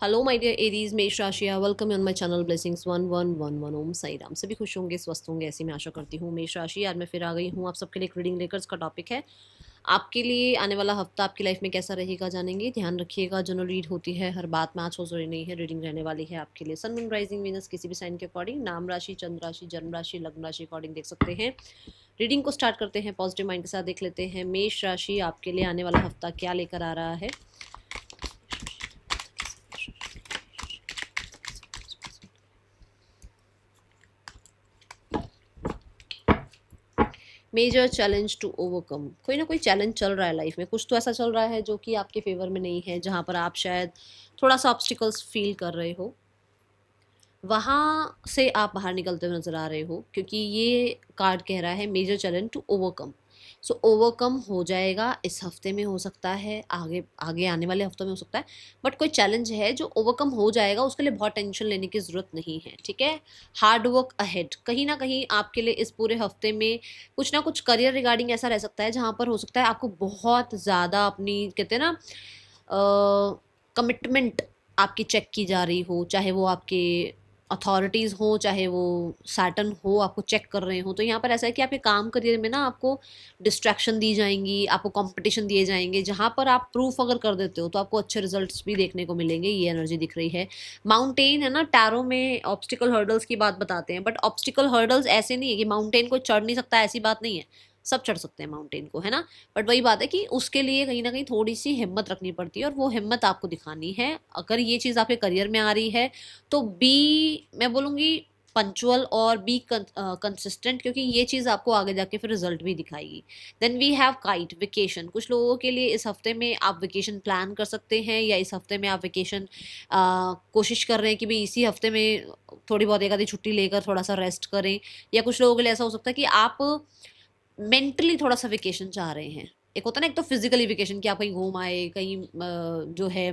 Hello my dear Aries, मेष राशि, welcome on my channel blessings 1111 ओम साई राम। सभी खुश होंगे, स्वस्थ होंगे, ऐसी मैं आशा करती हूँ। मेष राशि, आज मैं फिर आ गई हूँ आप सबके लिए एक रीडिंग लेकर। इसका टॉपिक है आपके लिए आने वाला हफ्ता आपकी लाइफ में कैसा रहेगा, जानेंगे। ध्यान रखिएगा, जनरल रीड होती है, हर बात मैच हो जरूरी नहीं है। रीडिंग रहने वाली है आपके लिए सन मून राइजिंग वीनस किसी भी साइन के अकॉर्डिंग, नाम राशि, चंद्र राशि, जन्म राशि, लग्न राशि अकॉर्डिंग देख सकते हैं। रीडिंग को स्टार्ट करते हैं, पॉजिटिव माइंड के साथ देख लेते हैं मेष राशि आपके लिए आने वाला हफ्ता क्या लेकर आ रहा है। मेजर चैलेंज टू ओवरकम, कोई ना कोई चैलेंज चल रहा है लाइफ में, कुछ तो ऐसा चल रहा है जो कि आपके फेवर में नहीं है, जहाँ पर आप शायद थोड़ा सा ऑब्स्टिकल्स फील कर रहे हो। वहाँ से आप बाहर निकलते हुए नजर आ रहे हो, क्योंकि ये कार्ड कह रहा है major challenge to overcome. So overcome हो जाएगा इस हफ्ते में, हो सकता है आगे आगे आने वाले हफ्तों में हो सकता है, बट कोई चैलेंज है जो ओवरकम हो जाएगा, उसके लिए बहुत टेंशन लेने की ज़रूरत नहीं है, ठीक है। हार्ड वर्क अहेड, कहीं ना कहीं आपके लिए इस पूरे हफ्ते में कुछ ना कुछ करियर रिगार्डिंग ऐसा रह सकता है, जहाँ पर हो सकता है आपको बहुत ज़्यादा अपनी, कहते हैं ना, कमिटमेंट आपकी चेक की जा रही हो, चाहे वो आपके अथॉरिटीज़ हो, चाहे वो सैटर्न हो, आपको चेक कर रहे हो। तो यहाँ पर ऐसा है कि आपके काम करियर में ना आपको डिस्ट्रैक्शन दी जाएंगी, आपको कंपटीशन दिए जाएंगे, जहाँ पर आप प्रूफ अगर कर देते हो तो आपको अच्छे रिजल्ट्स भी देखने को मिलेंगे। ये एनर्जी दिख रही है। माउंटेन है ना, टैरो में ऑब्स्टिकल हर्डल्स की बात बताते हैं, बट ऑब्स्टिकल हर्डल्स ऐसे नहीं है कि माउंटेन को चढ़ नहीं सकता, ऐसी बात नहीं है। सब चढ़ सकते हैं माउंटेन को, है ना। बट वही बात है कि उसके लिए कहीं ना कहीं थोड़ी सी हिम्मत रखनी पड़ती है, और वो हिम्मत आपको दिखानी है। अगर ये चीज़ आपके करियर में आ रही है तो मैं बोलूँगी पंचुअल और बी कंसिस्टेंट, क्योंकि ये चीज़ आपको आगे जाके फिर रिजल्ट भी दिखाएगी। Then we have kite, vacation. कुछ लोगों के लिए इस हफ्ते में आप वेकेशन प्लान कर सकते हैं, या इस हफ्ते में आप वेकेशन कोशिश कर रहे हैं कि भाई इसी हफ्ते में थोड़ी बहुत एक आधी छुट्टी लेकर थोड़ा सा रेस्ट करें। या कुछ लोगों के लिए ऐसा हो सकता है कि आप मेंटली थोड़ा सा वेकेशन चाह रहे हैं। एक होता है ना, एक तो फिजिकली वेकेशन कि आप कहीं घूम आए, कहीं जो है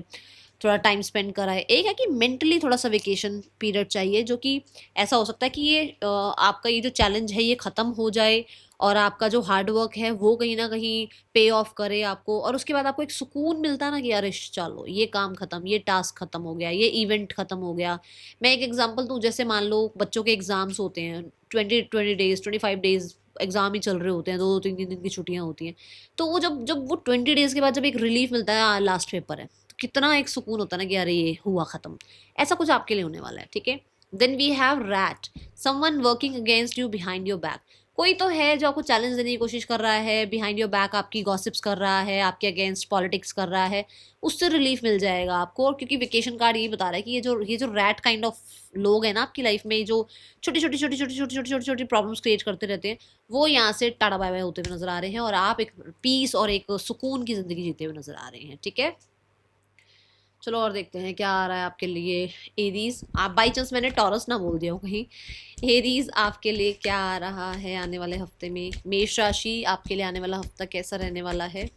थोड़ा टाइम स्पेंड कराए। एक है कि मेंटली थोड़ा सा वेकेशन पीरियड चाहिए, जो कि ऐसा हो सकता है कि ये आपका ये जो चैलेंज है ये ख़त्म हो जाए, और आपका जो हार्ड वर्क है वो कहीं ना कहीं पे ऑफ करे आपको, और उसके बाद आपको एक सुकून मिलता है ना कि अरे चलो ये काम ख़त्म, ये टास्क ख़त्म हो गया, ये इवेंट ख़त्म हो गया। मैं एक एग्जांपल दूँ, जैसे मान लो बच्चों के एग्जाम्स होते हैं, 20 20 डेज 25 डेज एग्जाम ही चल रहे होते हैं, 2 2 3 3 दिन की छुट्टियां होती हैं। तो वो जब जब वो 20 डेज के बाद जब एक रिलीफ मिलता है, लास्ट पेपर है, तो कितना एक सुकून होता है ना कि अरे ये हुआ खत्म। ऐसा कुछ आपके लिए होने वाला है, ठीक है। Then we have rat, someone working against you behind your back. कोई तो है जो आपको चैलेंज देने की कोशिश कर रहा है, बिहाइंड योर बैक आपकी गॉसिप्स कर रहा है, आपके अगेंस्ट पॉलिटिक्स कर रहा है। उससे रिलीफ मिल जाएगा आपको, और क्योंकि वेकेशन कार्ड ये बता रहा है कि ये जो रैट काइंड ऑफ लोग हैं ना आपकी लाइफ में, जो छोटी छोटी छोटी छोटी छोटी छोटी छोटी छोटी प्रॉब्लम्स क्रिएट करते रहते हैं, वो यहाँ से टाटा बाय बाय होते हुए नजर आ रहे हैं, और आप एक पीस और एक सुकून की जिंदगी जीते हुए नजर आ रहे हैं, ठीक है। चलो और देखते हैं क्या आ रहा है आपके लिए। एरीज, आप बाई चांस मैंने टॉरस ना बोल दिया हो कहीं। एरीज आपके लिए क्या आ रहा है आने वाले हफ्ते में। मेष राशि आपके लिए आने वाला हफ्ता कैसा रहने वाला है।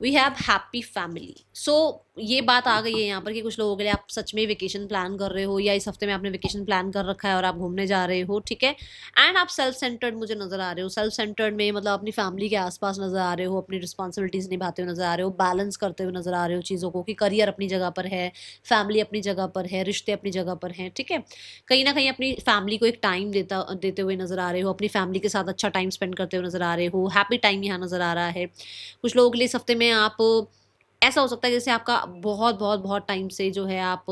We have happy family. So ये बात आ गई है यहाँ पर कि कुछ लोगों के लिए आप सच में वेकेशन प्लान कर रहे हो, या इस हफ्ते में आपने वेकेशन प्लान कर रखा है और आप घूमने जा रहे हो, ठीक है। एंड आप सेल्फ सेंटर्ड मुझे नजर आ रहे हो। सेल्फ सेंटर्ड में मतलब अपनी फैमिली के आसपास नजर आ रहे हो, अपनी रिस्पॉन्सिबिलिटीज निभाते हुए नजर आ रहे हो, बैलेंस करते हुए नजर आ रहे हो चीज़ों को, कि करियर अपनी जगह पर है, फैमिली अपनी जगह पर है, रिश्ते अपनी जगह पर हैं, ठीक है। कहीं ना कहीं अपनी फैमिली को एक टाइम देते हुए नजर आ रहे हो, अपनी फैमिली के साथ अच्छा टाइम स्पेंड करते हुए नजर आ रहे हो, हैप्पी टाइम यहाँ नजर आ रहा है। कुछ लोगों के लिए इस हफ्ते में आप, ऐसा हो सकता है जैसे आपका बहुत बहुत बहुत टाइम से जो है आप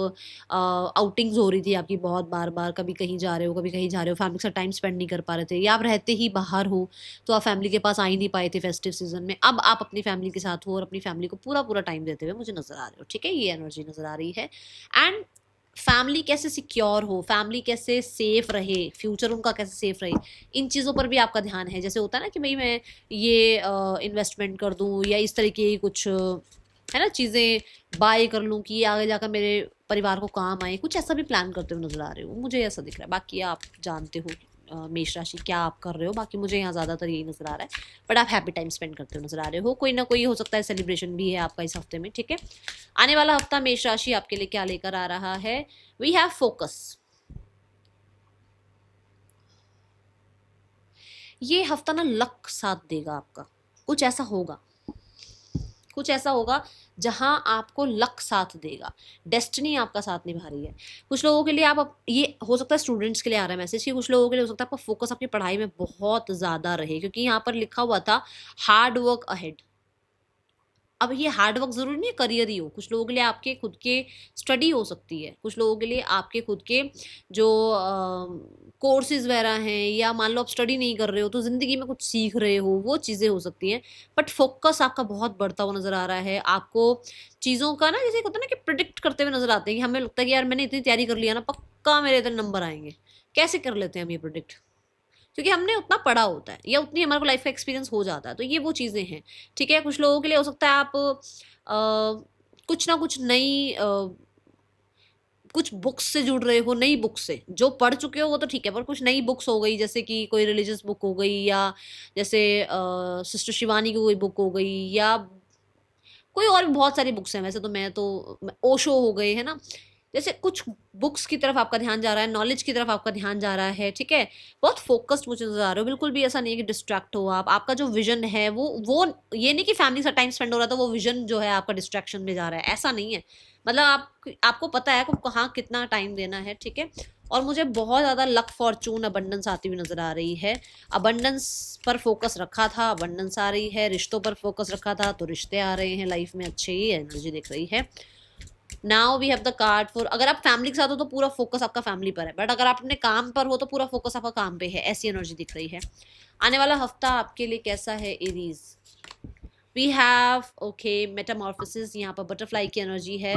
आउटिंग्स हो रही थी आपकी, बहुत बार बार कभी कहीं जा रहे हो, कभी कहीं जा रहे हो, फैमिली के साथ टाइम स्पेंड नहीं कर पा रहे थे, या आप रहते ही बाहर हो तो आप फैमिली के पास आ ही नहीं पाए थे फेस्टिव सीजन में। अब आप अपनी फैमिली के साथ हो और अपनी फैमिली को पूरा पूरा टाइम देते हुए मुझे नजर आ रहे हो, ठीक है। ये एनर्जी नजर आ रही है। एंड फैमिली कैसे सिक्योर हो, फैमिली कैसे सेफ रहे, फ्यूचर उनका कैसे सेफ रहे, इन चीज़ों पर भी आपका ध्यान है। जैसे होता है ना कि भाई मैं ये इन्वेस्टमेंट कर दूं, या इस तरीके की कुछ है ना चीज़ें बाय कर लूँ कि ये आगे जाकर मेरे परिवार को काम आए, कुछ ऐसा भी प्लान करते हुए नजर आ रहे हो, मुझे ऐसा दिख रहा है। बाकी आप जानते हो मेष राशि क्या आप कर रहे हो, बाकी मुझे यहाँ ज़्यादातर यही नजर आ रहा है। बट आप हैप्पी टाइम स्पेंड करते हुए नजर आ रहे हो, कोई ना कोई हो सकता है सेलिब्रेशन भी है आपका इस हफ्ते में, ठीक है। आने वाला हफ्ता मेष राशि आपके लिए क्या लेकर आ रहा है। We have focus. ये हफ्ता ना लक साथ देगा आपका, कुछ ऐसा होगा, कुछ ऐसा होगा जहां आपको लक साथ देगा, डेस्टिनी आपका साथ निभा रही है। कुछ लोगों के लिए आप ये हो सकता है स्टूडेंट्स के लिए आ रहा है मैसेज कि कुछ लोगों के लिए हो सकता है आपका फोकस आपकी पढ़ाई में बहुत ज़्यादा रहे, क्योंकि यहाँ पर लिखा हुआ था हार्ड वर्क अहेड। अब ये हार्ड वर्क ज़रूरी नहीं है करियर ही हो, कुछ लोगों के लिए आपके खुद के स्टडी हो सकती है, कुछ लोगों के लिए आपके खुद के जो कोर्सेज वगैरह हैं, या मान लो आप स्टडी नहीं कर रहे हो तो ज़िंदगी में कुछ सीख रहे हो, वो चीज़ें हो सकती हैं। बट फोकस आपका बहुत बढ़ता हुआ नज़र आ रहा है आपको चीज़ों का ना, जैसे होता है ना कि प्रिडिक्ट करते हुए नज़र आते हैं कि हमें लगता है कि यार मैंने इतनी तैयारी कर लिया ना, पक्का मेरे इतने नंबर आएंगे। कैसे कर लेते हैं हम ये प्रिडिक्ट? क्योंकि हमने उतना पढ़ा होता है या उतनी हमारे को लाइफ का एक्सपीरियंस हो जाता है। तो ये वो चीज़ें हैं, ठीक है? कुछ लोगों के लिए हो सकता है आप कुछ ना कुछ नई कुछ बुक्स से जुड़ रहे हो, नई बुक्स से। जो पढ़ चुके हो वो तो ठीक है, पर कुछ नई बुक्स हो गई, जैसे कि कोई रिलीजियस बुक हो गई, या जैसे सिस्टर शिवानी की कोई बुक हो गई, या कोई और भी बहुत सारी बुक्स हैं वैसे तो, मैं तो ओशो हो गए, है ना? जैसे कुछ बुक्स की तरफ आपका ध्यान जा रहा है, नॉलेज की तरफ आपका ध्यान जा रहा है, ठीक है? बहुत फोकस्ड मुझे नज़र आ रहे हो, बिल्कुल भी ऐसा नहीं है कि डिस्ट्रैक्ट हो आप। आपका जो विज़न है वो ये नहीं कि फैमिली के साथ टाइम स्पेंड हो रहा था, वो विज़न जो है आपका डिस्ट्रैक्शन में जा रहा है, ऐसा नहीं है। मतलब आपको पता है आपको कहाँ कितना टाइम देना है, ठीक है? और मुझे बहुत ज़्यादा लक, फॉर्च्यून, अबंडेंस आती हुई नज़र आ रही है। अबंडेंस पर फोकस रखा था, अबंडेंस आ रही है। रिश्तों पर फोकस रखा था तो रिश्ते आ रहे हैं लाइफ में, अच्छे ही एनर्जी दिख रही है। Now we have the card for, अगर आप फैमिली के साथ हो तो पूरा फोकस आपका फैमिली पर है, बट अगर आप अपने काम पर हो तो पूरा फोकस आपका काम पे है, ऐसी एनर्जी दिख रही है। आने वाला हफ्ता आपके लिए कैसा है Aries? We have okay metamorphosis, यहाँ पर बटरफ्लाई की एनर्जी है।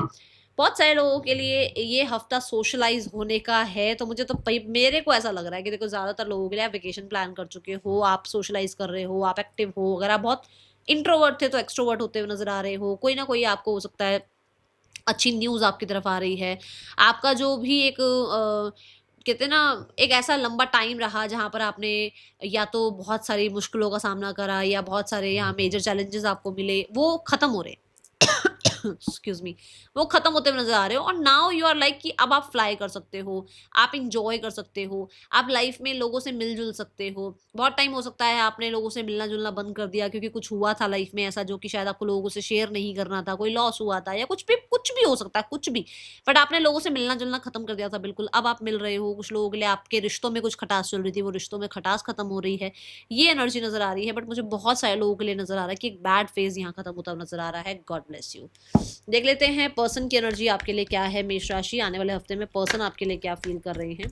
बहुत सारे लोगों के लिए ये हफ्ता सोशलाइज होने का है, तो मुझे तो मेरे को ऐसा लग रहा है कि देखो ज़्यादातर लोगों के लिए आप वेकेशन प्लान कर चुके हो, आप सोशलाइज कर रहे हो, आप एक्टिव हो। अगर आप बहुत इंट्रोवर्ट थे तो एक्सट्रोवर्ट होते हुए नजर आ रहे हो। कोई ना कोई आपको हो सकता है अच्छी न्यूज़ आपकी तरफ आ रही है। आपका जो भी एक कहते हैं ना, एक ऐसा लंबा टाइम रहा जहाँ पर आपने या तो बहुत सारी मुश्किलों का सामना करा, या बहुत सारे यहाँ मेजर चैलेंजेस आपको मिले, वो खत्म हो रहे हैं। एक्सक्यूज मी, वो खत्म होते हुए नजर आ रहे हो। और नाउ यू आर लाइक कि अब आप फ्लाई कर सकते हो, आप इंजॉय कर सकते हो, आप लाइफ में लोगों से मिलजुल सकते हो। बहुत टाइम हो सकता है आपने लोगों से मिलना जुलना बंद कर दिया क्योंकि कुछ हुआ था लाइफ में ऐसा जो कि शायद आपको लोगों से शेयर नहीं करना था, कोई लॉस हुआ था, या कुछ भी हो सकता है, कुछ भी। बट आपने लोगों से मिलना जुलना खत्म कर दिया था बिल्कुल। अब आप मिल रहे हो। कुछ लोगों के लिए आपके रिश्तों में कुछ खटास चल रही थी, वो रिश्तों में खटास खत्म हो रही है, ये एनर्जी नजर आ रही है। बट मुझे बहुत सारे लोगों के लिए नजर आ रहा है कि एक बैड फेज यहाँ खत्म होता नजर आ रहा है। God bless you. देख लेते हैं पर्सन की एनर्जी आपके लिए क्या है। मेष राशि, आने वाले हफ्ते में पर्सन आपके लिए क्या फील कर रहे हैं?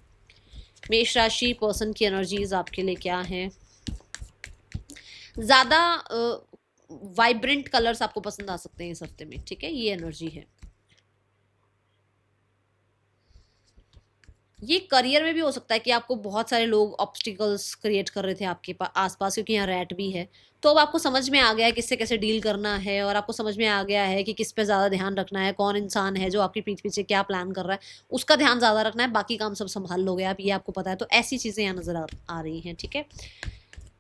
मेष राशि, पर्सन की एनर्जीज आपके लिए क्या है? ज़्यादा वाइब्रेंट कलर्स आपको पसंद आ सकते हैं इस हफ्ते में, ठीक है? ये एनर्जी है। ये करियर में भी हो सकता है कि आपको बहुत सारे लोग ऑब्स्टिकल्स क्रिएट कर रहे थे आपके आसपास, क्योंकि यहाँ रैट भी है। तो अब आपको समझ में आ गया है किससे कैसे डील करना है, और आपको समझ में आ गया है कि किस पे ज़्यादा ध्यान रखना है, कौन इंसान है जो आपकी पीठ पीछे क्या प्लान कर रहा है, उसका ध्यान ज़्यादा रखना है, बाकी काम सब संभाल लोगे आप, ये आपको पता है। तो ऐसी चीज़ें यहाँ नज़र आ रही हैं, ठीक है?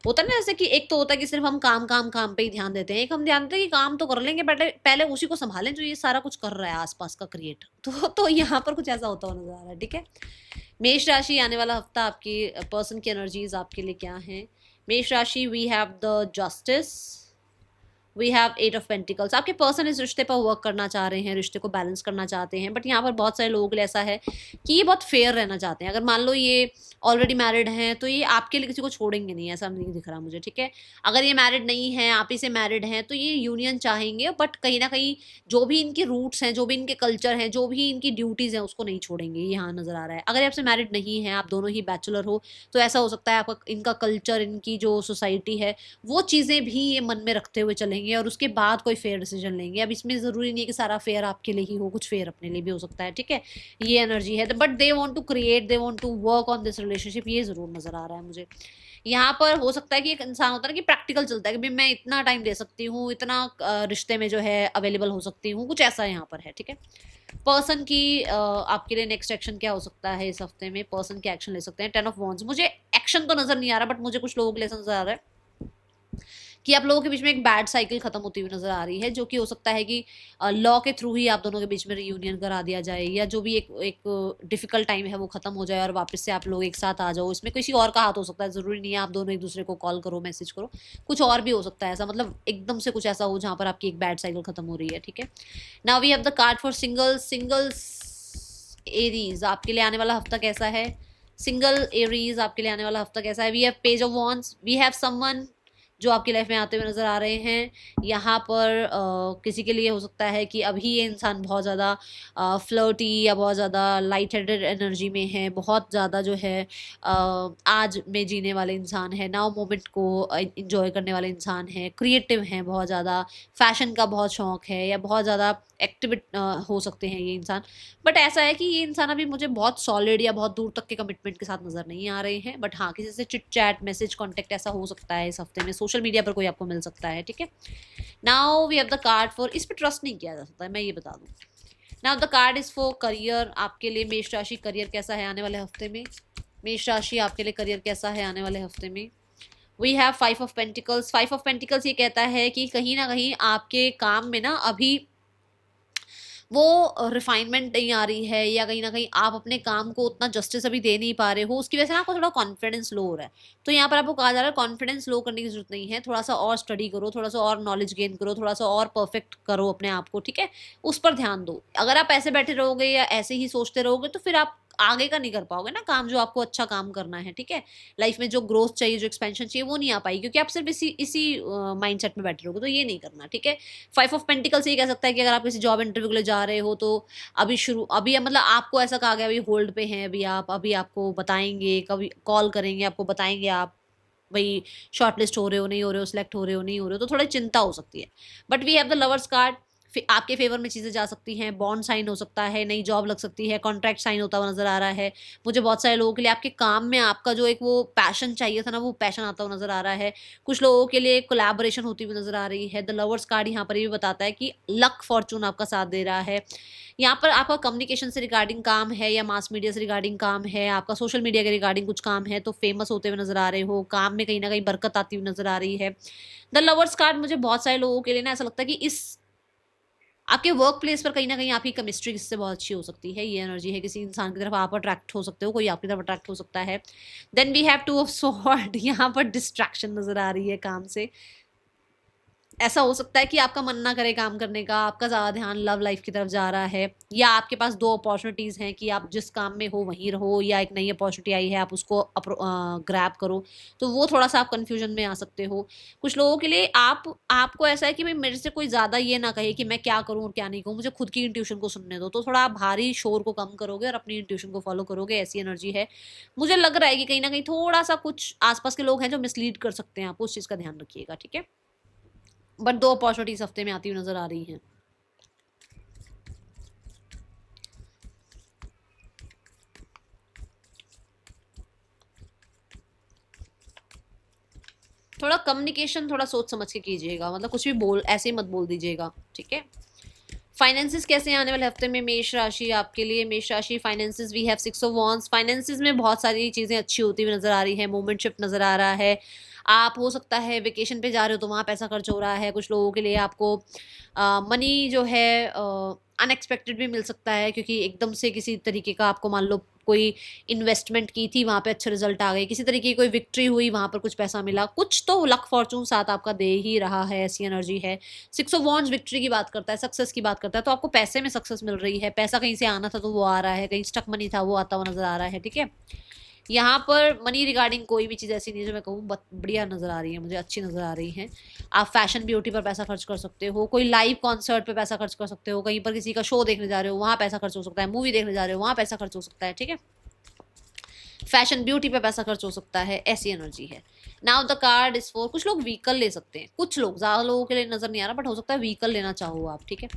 होता है ना, जैसे कि एक तो होता है कि सिर्फ हम काम काम काम पे ही ध्यान देते हैं, एक हम ध्यान देते हैं कि काम तो कर लेंगे बट पहले उसी को संभालें जो ये सारा कुछ कर रहा है आसपास का क्रिएट। तो यहाँ पर कुछ ऐसा होता हुआ नजर आ रहा है, ठीक है? मेष राशि, आने वाला हफ्ता आपकी पर्सन की एनर्जीज आपके लिए क्या है? मेष राशि, we have the justice, we have eight of pentacles. आपके पर्सन इस रिश्ते पर वर्क करना चाह रहे हैं, रिश्ते को बैलेंस करना चाहते हैं, बट यहाँ पर बहुत सारे लोगों के लिए ऐसा है कि ये बहुत फेयर रहना चाहते हैं। अगर मान लो ये ऑलरेडी मैरिड हैं तो ये आपके लिए किसी को छोड़ेंगे नहीं, ऐसा नहीं दिख रहा मुझे, ठीक है? अगर ये मैरिड नहीं है, आप ही से मैरिड हैं, तो ये यूनियन चाहेंगे, बट कहीं ना कहीं जो भी इनके रूट्स हैं, जो भी इनके कल्चर हैं, जो भी इनकी ड्यूटीज़ हैं, उसको नहीं छोड़ेंगे, ये यहाँ नज़र आ रहा है। अगर आपसे मैरिड नहीं है, आप दोनों ही बैचलर हो, तो ऐसा हो सकता है आपका इनका कल्चर, इनकी जो सोसाइटी है, वो चीज़ें भी ये मन में रखते हुए चलेंगे और उसके बाद कोई फेयर डिसीजन लेंगे। अब इसमें ज़रूरी नहीं है कि सारा फेयर आपके लिए ही हो, कुछ फेयर अपने लिए भी हो सकता है, ठीक है? ये एनर्जी है। But they want to create, they want to work on this relationship, ये ज़रूर नज़र आ रहा है मुझे। यहाँ पर हो सकता है कि एक इंसान होता है ना कि प्रैक्टिकल चलता है कि भाई मैं इतना टाइम दे सकती हूँ, इतना रिश्ते में जो है अवेलेबल हो सकती हूँ, कुछ ऐसा यहाँ पर है, ठीक है? पर्सन की आपके लिए नेक्स्ट एक्शन क्या हो सकता है इस हफ्ते में? पर्सन के एक्शन ले सकते हैं। 10 ऑफ वॉन्ड्स, मुझे एक्शन तो नज़र नहीं आ रहा, बट मुझे कुछ लोगों के लिए नज़र आ रहा है कि आप लोगों के बीच में एक बैड साइकिल खत्म होती हुई नजर आ रही है, जो कि हो सकता है कि लॉ के थ्रू ही आप दोनों के बीच में रियूनियन करा दिया जाए, या जो भी एक डिफिकल्ट टाइम है वो खत्म हो जाए और वापस से आप लोग एक साथ आ जाओ। इसमें किसी और का हाथ हो सकता है, जरूरी नहीं है आप दोनों एक दूसरे को कॉल करो, मैसेज करो, कुछ और भी हो सकता है ऐसा, मतलब एकदम से कुछ ऐसा हो जहाँ पर आपकी एक बैड साइकिल खत्म हो रही है, ठीक है। Now we have the card for singles Aries, आपके लिए आने वाला हफ्ता कैसा है। सिंगल एरीज आपके लिए आने वाला हफ्ता कैसा है। We have page of wands, we have someone जो आपकी लाइफ में आते हुए नजर आ रहे हैं। यहाँ पर किसी के लिए हो सकता है कि अभी ये इंसान बहुत ज़्यादा फ्लर्टी या बहुत ज़्यादा लाइट हेडेड एनर्जी में है, बहुत ज़्यादा जो है आज में जीने वाले इंसान है, नाउ मोमेंट को इंजॉय करने वाले इंसान है, क्रिएटिव हैं बहुत ज़्यादा, फैशन का बहुत शौक है, या बहुत ज़्यादा एक्टिविट हो सकते हैं ये इंसान। बट ऐसा है कि ये इंसान अभी मुझे बहुत सॉलिड या बहुत दूर तक के कमिटमेंट के साथ नजर नहीं आ रहे हैं, बट हाँ किसी से चिट चैट मैसेज कॉन्टेक्ट ऐसा हो सकता है इस हफ्ते में, सोशल मीडिया पर कोई आपको मिल सकता है, ठीक है। Now we have the card for, इस पर ट्रस्ट नहीं किया जा सकता है, मैं ये बता दूँ। Now the card is for career, आपके लिए मेष राशि करियर कैसा है आने वाले हफ्ते में। मेष राशि आपके लिए करियर कैसा है आने वाले हफ्ते में। We have 5 of pentacles. 5 of pentacles ये कहता है कि कहीं ना कहीं आपके काम में ना अभी वो रिफाइनमेंट नहीं आ रही है, या कहीं ना कहीं आप अपने काम को उतना जस्टिस अभी दे नहीं पा रहे हो, उसकी वजह से आपको थोड़ा कॉन्फिडेंस लो हो रहा है। तो यहाँ पर आपको कहा जा रहा है कॉन्फिडेंस लो करने की जरूरत नहीं है, थोड़ा सा और स्टडी करो, थोड़ा सा और नॉलेज गेन करो, थोड़ा सा और परफेक्ट करो अपने आप को, ठीक है, उस पर ध्यान दो। अगर आप ऐसे बैठे रहोगे या ऐसे ही सोचते रहोगे तो फिर आप आगे का नहीं कर पाओगे ना काम, जो आपको अच्छा काम करना है, ठीक है। लाइफ में जो ग्रोथ चाहिए, जो एक्सपेंशन चाहिए, वो नहीं आ पाएगी, क्योंकि आप सिर्फ इसी इसी माइंडसेट में बैठे रहोगे, तो ये नहीं करना, ठीक है। 5 ऑफ पेंटिकल्स ये कह सकता है कि अगर आप किसी जॉब इंटरव्यू के लिए जा रहे हो तो अभी मतलब आपको ऐसा कहा गया अभी होल्ड पे हैं, अभी आपको बताएंगे, कभी कॉल करेंगे, आपको बताएंगे, आप वही शॉर्ट लिस्ट हो रहे हो, नहीं हो रहे हो, सिलेक्ट हो रहे हो, नहीं हो रहे हो, तो थोड़ी चिंता हो सकती है। But we have the lovers card, आपके फेवर में चीज़ें जा सकती हैं, बॉन्ड साइन हो सकता है, नई जॉब लग सकती है, कॉन्ट्रैक्ट साइन होता हुआ नजर आ रहा है। मुझे बहुत सारे लोगों के लिए आपके काम में आपका जो एक वो पैशन चाहिए था ना, वो पैशन आता हुआ नजर आ रहा है। कुछ लोगों के लिए कोलैबोरेशन होती हुई नजर आ रही है। द लवर्स कार्ड यहाँ पर ये भी बताता है कि लक फॉर्चून आपका साथ दे रहा है। यहाँ पर आपका कम्युनिकेशन से रिगार्डिंग काम है, या मास मीडिया से रिगार्डिंग काम है, आपका सोशल मीडिया के रिगार्डिंग कुछ काम है, तो फेमस होते हुए नजर आ रहे हो, काम में कहीं ना कहीं बरकत आती हुई नजर आ रही है। द लवर्स कार्ड मुझे बहुत सारे लोगों के लिए ना ऐसा लगता है कि इस आपके वर्क प्लेस पर कहीं ना कहीं आपकी केमिस्ट्री इससे बहुत अच्छी हो सकती है, ये एनर्जी है, किसी इंसान की तरफ आप अट्रैक्ट हो सकते हो, कोई आपकी तरफ अट्रैक्ट हो सकता है। Then we have 2 of sword, यहाँ पर डिस्ट्रैक्शन नजर आ रही है काम से। ऐसा हो सकता है कि आपका मन ना करे काम करने का, आपका ज़्यादा ध्यान लव लाइफ की तरफ जा रहा है, या आपके पास दो अपॉर्चुनिटीज़ हैं कि आप जिस काम में हो वहीं रहो, या एक नई अपॉर्चुनिटी आई है आप उसको ग्रैब करो, तो वो थोड़ा सा आप कन्फ्यूजन में आ सकते हो। कुछ लोगों के लिए आपको ऐसा है कि भाई मेरे से कोई ज़्यादा ये ना कहे कि मैं क्या करूँ और क्या नहीं करूँ, मुझे खुद की इंट्यूशन को सुनने दो, तो थोड़ा आप भारी शोर को कम करोगे और अपनी इंट्यूशन को फॉलो करोगे, ऐसी एनर्जी है। मुझे लग रहा है कि कहीं ना कहीं थोड़ा सा कुछ आसपास के लोग हैं जो मिसलीड कर सकते हैं आपको, उस चीज़ का ध्यान रखिएगा, ठीक है। बट दो अपॉर्चुनिटीज हफ्ते में आती हुई नजर आ रही हैं। थोड़ा कम्युनिकेशन थोड़ा सोच समझ के कीजिएगा, मतलब कुछ भी ऐसे ही मत बोल दीजिएगा, ठीक है। फाइनेंसिस कैसे हैं आने वाले हफ्ते में मेष राशि आपके लिए। मेष राशि finances, we have 6 of wands. Finances में बहुत सारी चीज़ें अच्छी होती हुई नजर आ रही है, मोमेंटशिप नजर आ रहा है। आप हो सकता है वेकेशन पे जा रहे हो तो वहाँ पैसा खर्च हो रहा है, कुछ लोगों के लिए आपको मनी जो है अनएक्सपेक्टेड भी मिल सकता है, क्योंकि एकदम से किसी तरीके का आपको मान लो कोई इन्वेस्टमेंट की थी, वहाँ पे अच्छे रिजल्ट आ गए, किसी तरीके की कोई विक्ट्री हुई, वहाँ पर कुछ पैसा मिला, कुछ तो लक फॉर्चून साथ आपका दे ही रहा है, ऐसी एनर्जी है। 6 ऑफ वॉन्ड्स विक्ट्री की बात करता है, सक्सेस की बात करता है, तो आपको पैसे में सक्सेस मिल रही है, पैसा कहीं से आना था तो वो आ रहा है, कहीं स्टक मनी था वो आता हुआ नजर आ रहा है, ठीक है। यहाँ पर मनी रिगार्डिंग कोई भी चीज़ ऐसी नहीं है जो मैं कहूँ बढ़िया नज़र आ रही है, मुझे अच्छी नज़र आ रही है। आप फैशन ब्यूटी पर पैसा खर्च कर सकते हो, कोई लाइव कॉन्सर्ट पे पैसा खर्च कर सकते हो, कहीं पर किसी का शो देखने जा रहे हो वहाँ पैसा खर्च हो सकता है, मूवी देखने जा रहे हो वहाँ पैसा खर्च हो सकता है, ठीक है। फैशन ब्यूटी पे पैसा खर्च हो सकता है, ऐसी एनर्जी है। Now the card is for, कुछ लोग व्हीकल ले सकते हैं, कुछ लोग, ज़्यादा लोगों के लिए नज़र नहीं आ रहा, बट हो सकता है व्हीकल लेना चाहो आप, ठीक है।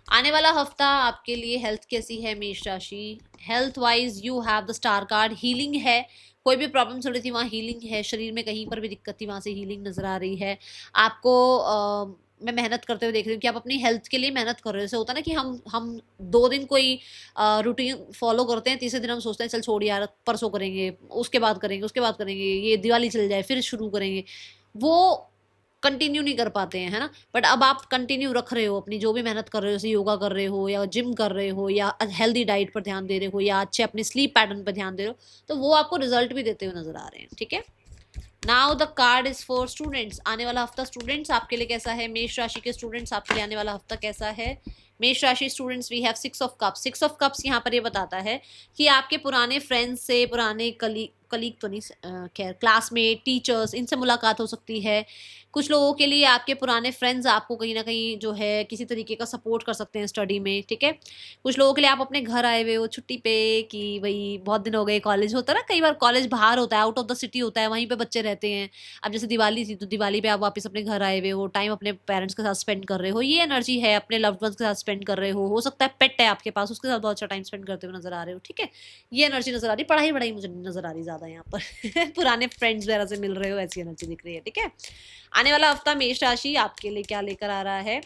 आने वाला हफ्ता आपके लिए हेल्थ कैसी है मेष राशि। Health wise you have the star card, healing है, कोई भी प्रॉब्लम चल रही थी वहाँ हीलिंग है, शरीर में कहीं पर भी दिक्कत थी वहाँ से हीलिंग नजर आ रही है आपको। मैं मेहनत करते हुए देख रही हूँ कि आप अपनी हेल्थ के लिए मेहनत कर रहे हो। ऐसे होता है ना कि हम 2 दिन कोई रूटीन फॉलो करते हैं, तीसरे दिन हम सोचते हैं चल छोड़ यार परसों करेंगे, उसके बाद करेंगे, उसके बाद करेंगे, ये दिवाली चल जाए फिर शुरू करेंगे। वो कंटिन्यू नहीं कर पाते हैं, है ना। बट अब आप कंटिन्यू रख रहे हो अपनी जो भी मेहनत कर रहे हो, जैसे योगा कर रहे हो या जिम कर रहे हो या हेल्दी डाइट पर ध्यान दे रहे हो या अच्छे अपने स्लीप पैटर्न पर ध्यान दे रहे हो, तो वो आपको रिजल्ट भी देते हुए नजर आ रहे हैं, ठीक है। Now the card is for students. आने वाला हफ्ता स्टूडेंट्स आपके लिए कैसा है? मेष राशि के स्टूडेंट्स आपके लिए आने वाला हफ्ता कैसा है? मेष राशि students, we have 6 of cups. 6 of cups यहाँ पर ये बताता है कि आपके पुराने फ्रेंड्स से, पुराने कलीग तो नहीं, खैर क्लासमेट, टीचर्स, इनसे मुलाकात हो सकती है। कुछ लोगों के लिए आपके पुराने फ्रेंड्स आपको कहीं ना कहीं जो है किसी तरीके का सपोर्ट कर सकते हैं स्टडी में, ठीक है। कुछ लोगों के लिए आप अपने घर आए हुए हो छुट्टी पे, कि भाई बहुत दिन हो गए, कॉलेज होता है ना, कई बार कॉलेज बाहर होता है, आउट ऑफ द सिटी होता है, वहीं पे बच्चे रहते हैं। अब जैसे दिवाली थी तो दिवाली पे आप वापस अपने घर आए हुए हो, टाइम अपने पेरेंट्स के साथ स्पेंड कर रहे हो, ये एनर्जी है। अपने लव्ड वंस के साथ स्पेंड कर रहे हो सकता है पेट है आपके पास, उसके साथ बहुत अच्छा टाइम स्पेंड करते हुए नजर आ रहे हो, ठीक है। ये एनर्जी नजर आ रही, पढ़ाई वढ़ाई मुझे नहीं नजर आ रही ज्यादा यहाँ पर पुराने फ्रेंड्स वगैरह से मिल रहे हो, ऐसी एनर्जी दिख रही है, ठीक है। आने वाला हफ्ता मेष राशि आपके लिए क्या लेकर आ रहा है?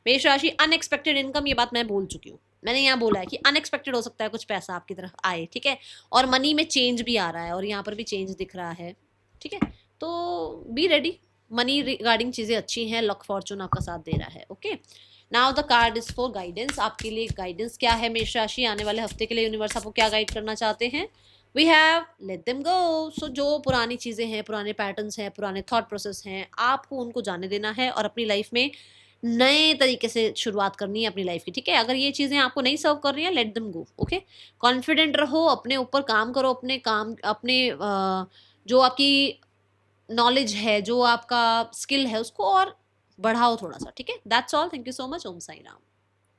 मेष राशि, अनएक्सपेक्टेड इनकम, ये बात मैं बोल चुकी हूँ। मैंने यहाँ बोला है कि अनएक्सपेक्टेड हो सकता है कुछ पैसा आपकी तरफ आए, ठीक है। और मनी में चेंज भी आ रहा है, और यहाँ पर भी चेंज दिख रहा है, ठीक है। तो बी रेडी, मनी रिगार्डिंग चीजें अच्छी हैं, लक फॉर्चून आपका साथ दे रहा है, okay. Now the card is for guidance. आपके लिए गाइडेंस क्या है मेष राशि? आने वाले हफ्ते के लिए यूनिवर्स आपको क्या गाइड करना चाहते हैं? We have let them go. So जो पुरानी चीज़ें हैं, पुराने पैटर्न्स हैं, पुराने थॉट प्रोसेस हैं, आपको उनको जाने देना है और अपनी लाइफ में नए तरीके से शुरुआत करनी है अपनी लाइफ की, ठीक है। अगर ये चीज़ें आपको नहीं सर्व कर रही हैं, लेट देम गो, ओके। कॉन्फिडेंट रहो, अपने ऊपर काम करो, अपने काम, अपने जो आपकी नॉलेज है, जो आपका स्किल है, उसको और बढ़ाओ थोड़ा सा, ठीक है। That's all, thank you so much, Om Sai Ram.